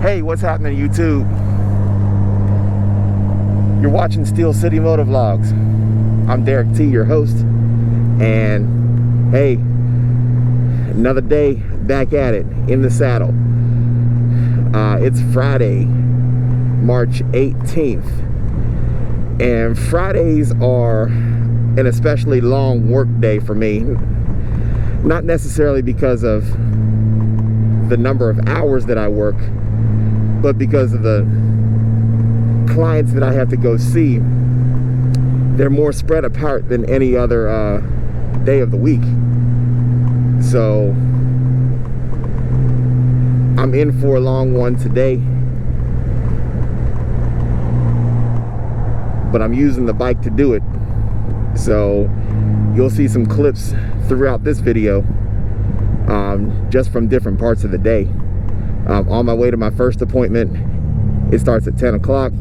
Hey, what's happening, YouTube? You're watching Steel City MotoVlogs. I'm Derrick T, your host, and hey, another day back at it in the saddle. It's Friday, March 18th, and Fridays are an especially long work day for me. Not necessarily because of the number of hours that I work, but because of the clients that I have to go see. They're more spread apart than any other day of the week. So I'm in for a long one today, but I'm using the bike to do it. So you'll see some clips throughout this video, just from different parts of the day. On my way to my first appointment. It starts at 10 o'clock.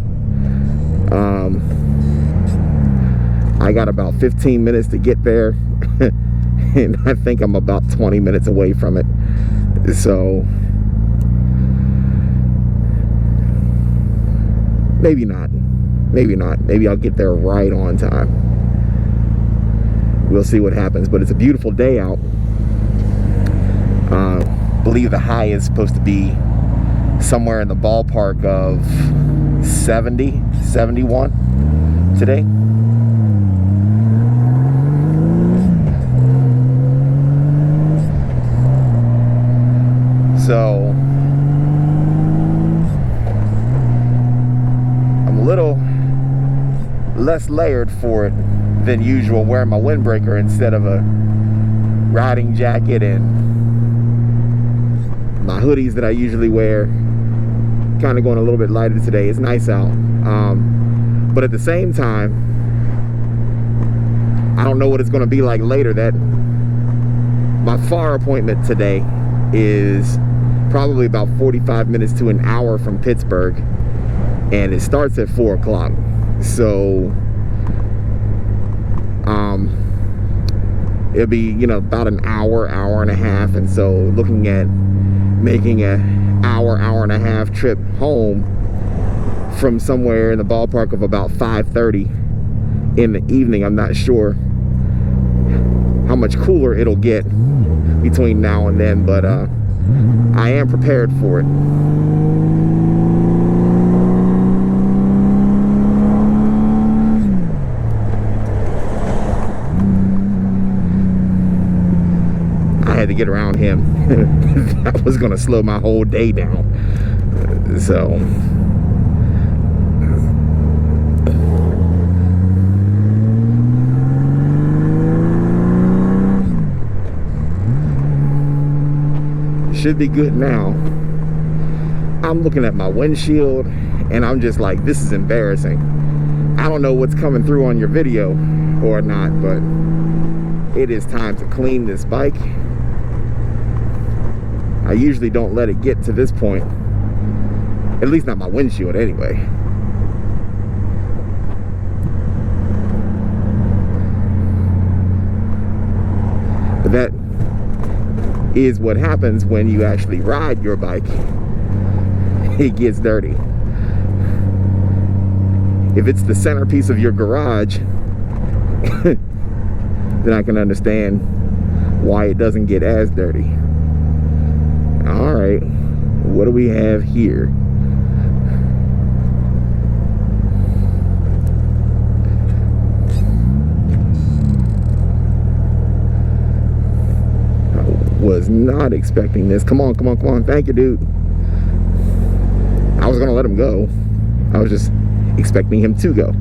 I got about 15 minutes to get there, and I think I'm about 20 minutes away from it. So maybe not. Maybe I'll get there right on time. We'll see what happens, but it's a beautiful day out. Believe the high is supposed to be somewhere in the ballpark of 70, 71 today. So I'm a little less layered for it than usual, wearing my windbreaker instead of a riding jacket and my hoodies that I usually wear. Kind of going a little bit lighter today. It's nice out, but at the same time, I don't know what it's going to be like later. That my far appointment today is probably about 45 minutes to an hour from Pittsburgh, and it starts at 4 o'clock. So it'll be, about an hour and a half, and so looking at making an hour and a half trip home from somewhere in the ballpark of about 5:30 in the evening. I'm not sure how much cooler it'll get between now and then, but I am prepared for it. I had to get around him. That was gonna slow my whole day down. So should be good now. I'm looking at my windshield and I'm just like, this is embarrassing. I don't know what's coming through on your video or not, but it is time to clean this bike. I usually don't let it get to this point, at least not my windshield anyway. But that is what happens when you actually ride your bike. It gets dirty. If it's the centerpiece of your garage, then I can understand why it doesn't get as dirty. All right, what do we have here? I was not expecting this. Come on. Thank you, dude. I was gonna let him go. I was just expecting him to go.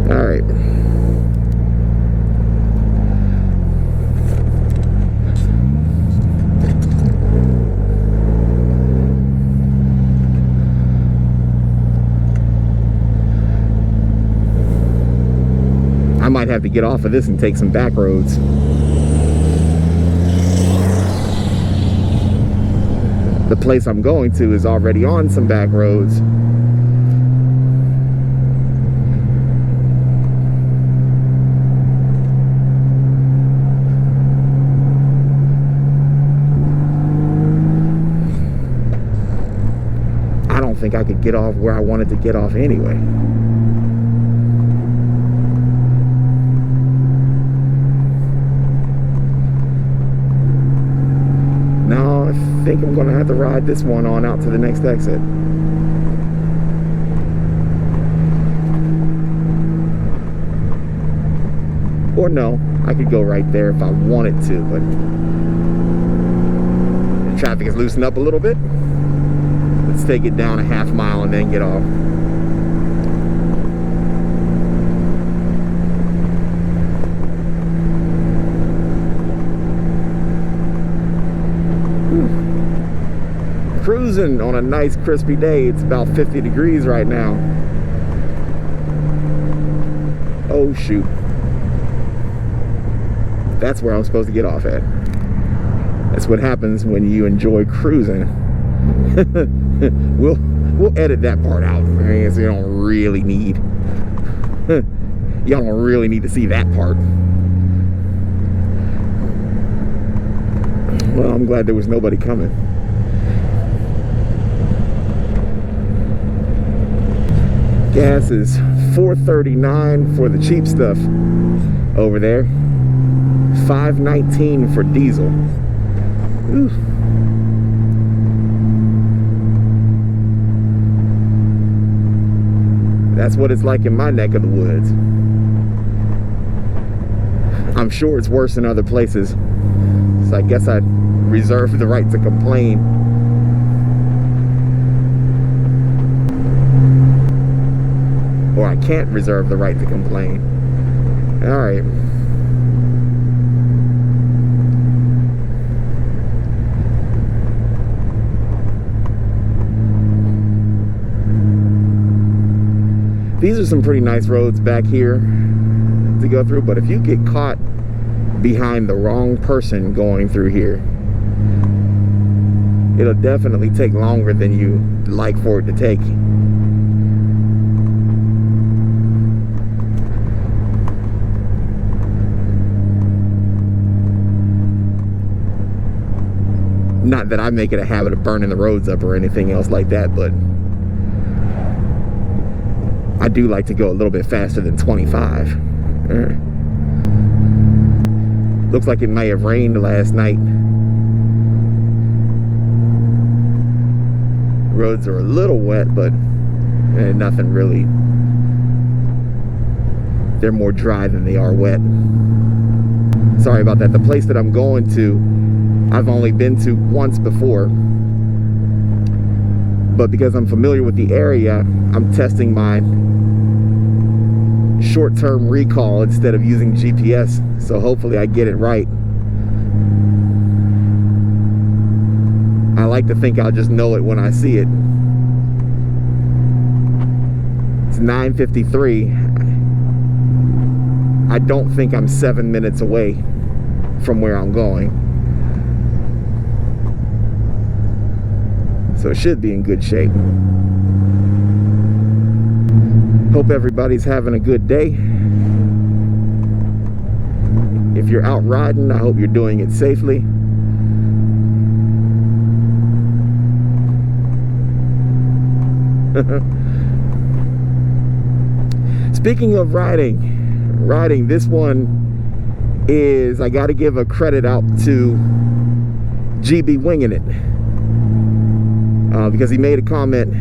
All right. I might have to get off of this and take some back roads. The place I'm going to is already on some back roads. think I could get off where I wanted to get off anyway. No, I think I'm gonna have to ride this one on out to the next exit. Or no, I could go right there if I wanted to, but the traffic has loosened up a little bit. Let's take it down a half mile and then get off. Cruising on a nice crispy day. It's about 50 degrees right now. Oh shoot. That's where I'm supposed to get off at. That's what happens when you enjoy cruising. We'll edit that part out. I guess you don't really need y'all don't really need to see that part. Well, I'm glad there was nobody coming. Gas is $4.39 for the cheap stuff over there. $5.19 for diesel. Ooh. That's what it's like in my neck of the woods. I'm sure it's worse in other places. So I guess I reserve the right to complain. Or I can't reserve the right to complain. All right. These are some pretty nice roads back here to go through, but if you get caught behind the wrong person going through here, it'll definitely take longer than you like for it to take. Not that I make it a habit of burning the roads up or anything else like that, but I do like to go a little bit faster than 25. Looks like it may have rained last night. Roads are a little wet, but nothing really. They're more dry than they are wet. Sorry about that. The place that I'm going to, I've only been to once before. But because I'm familiar with the area, I'm testing my short-term recall instead of using GPS, so hopefully I get it right. I like to think I'll just know it when I see it. It's 9:53. I don't think I'm 7 minutes away from where I'm going, so it should be in good shape. Hope everybody's having a good day. If you're out riding, I hope you're doing it safely. Speaking of riding, this one is, I gotta give a credit out to GB Winging It, because he made a comment,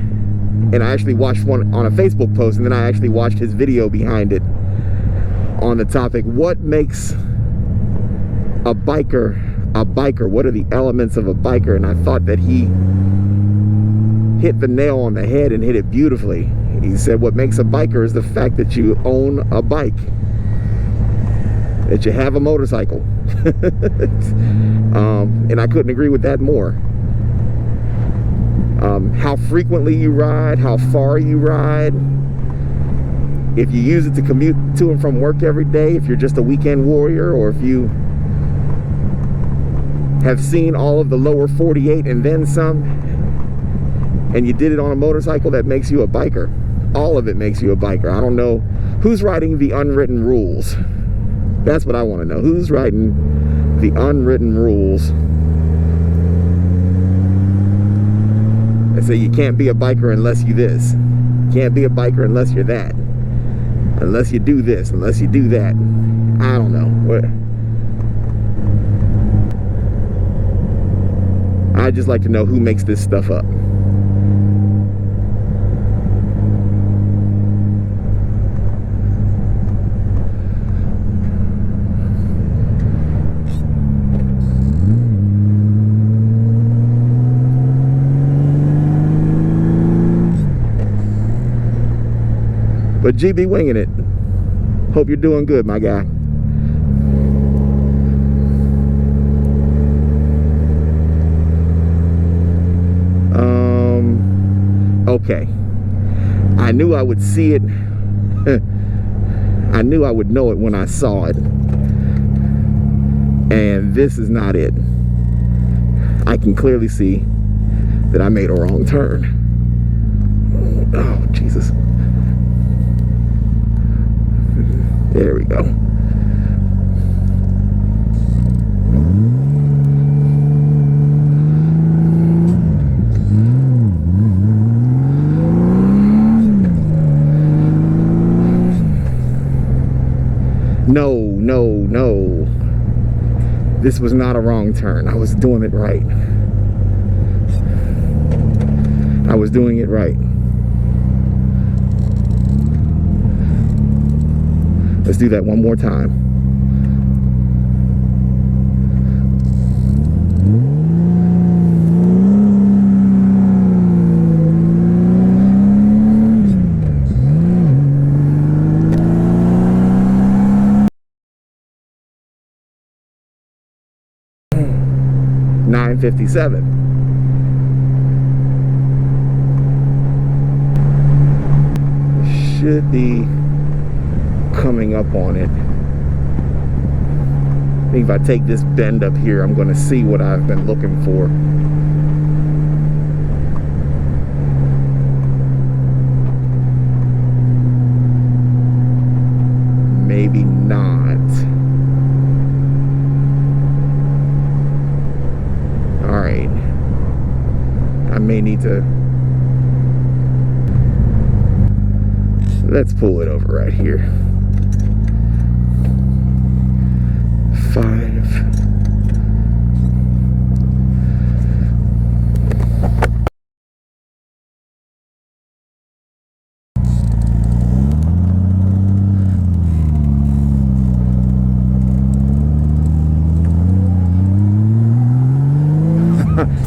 and I actually watched one on a Facebook post, and then I actually watched his video behind it on the topic, what makes a biker a biker? What are the elements of a biker? And I thought that he hit the nail on the head and hit it beautifully. He said what makes a biker is the fact that you own a bike, that you have a motorcycle. And I couldn't agree with that more. How frequently you ride, how far you ride, if you use it to commute to and from work every day, if you're just a weekend warrior, or if you have seen all of the lower 48 and then some, and you did it on a motorcycle, that makes you a biker. All of it makes you a biker. I don't know who's writing the unwritten rules. That's what I want to know. Who's writing the unwritten rules that say you can't be a biker unless you this. You can't be a biker unless you're that. Unless you do this, unless you do that. I don't know. I just like to know who makes this stuff up. But GB winging it. Hope you're doing good, my guy. Okay. I knew I would see it. I knew I would know it when I saw it. And this is not it. I can clearly see that I made a wrong turn. Oh, Jesus. There we go. No. This was not a wrong turn. I was doing it right. I was doing it right. Let's do that one more time. $9.57. Should be coming up on it. I think if I take this bend up here, I'm going to see what I've been looking for. Maybe not. All right. I may need to. Let's pull it over right here. 5.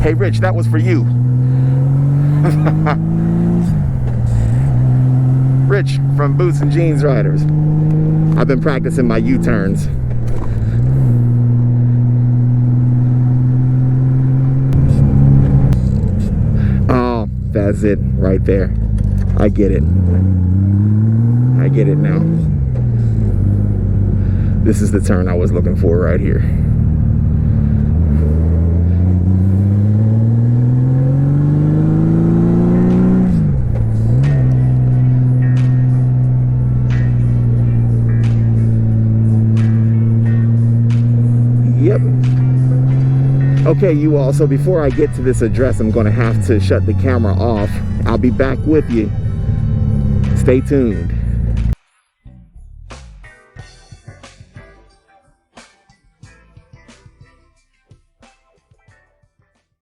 Hey Rich, that was for you. Rich from Boots and Jeans Riders. I've been practicing my U-turns. Oh, that's it right there. I get it. I get it now. This is the turn I was looking for right here. Yep. Okay, you all, so before I get to this address, I'm going to have to shut the camera off. I'll be back with you. Stay tuned.